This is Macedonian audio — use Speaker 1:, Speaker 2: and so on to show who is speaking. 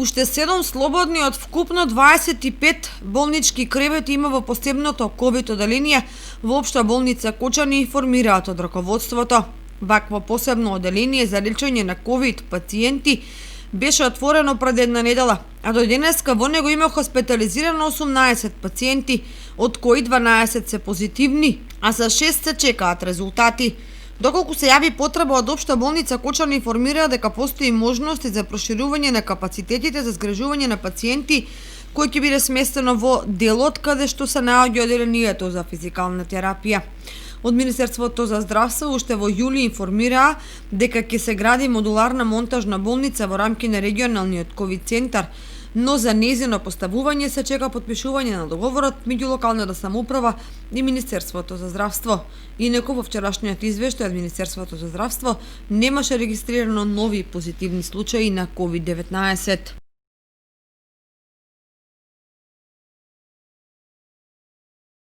Speaker 1: Уште 7 слободни од вкупно 25 болнички кревети има во посебното ковид оделение во Општа болница Кочани, информираат од раководството. Вакво посебно оделение за лечење на ковид пациенти беше отворено пред една недела, а до денеска во него има хоспитализирано 18 пациенти, од кои 12 се позитивни, а за 6 се чекаат резултати. Доколку се јави потреба од Општа болница Кочани информира дека постои можности за проширување на капацитетите за згрижување на пациенти кои ќе биде сместено во делот каде што се наоѓа оделението за физикална терапија. Од Министерството за здравство уште во јули информираа дека ќе се гради модуларна монтажна болница во рамки на регионалниот ковид центар, но за нејзино поставување се чека потпишување на договорот меѓу локалната самоуправа и Министерството за здравство. Инаку во вчерашниот извештај од Министерството за здравство немаше регистрирано нови позитивни случаи на COVID-19.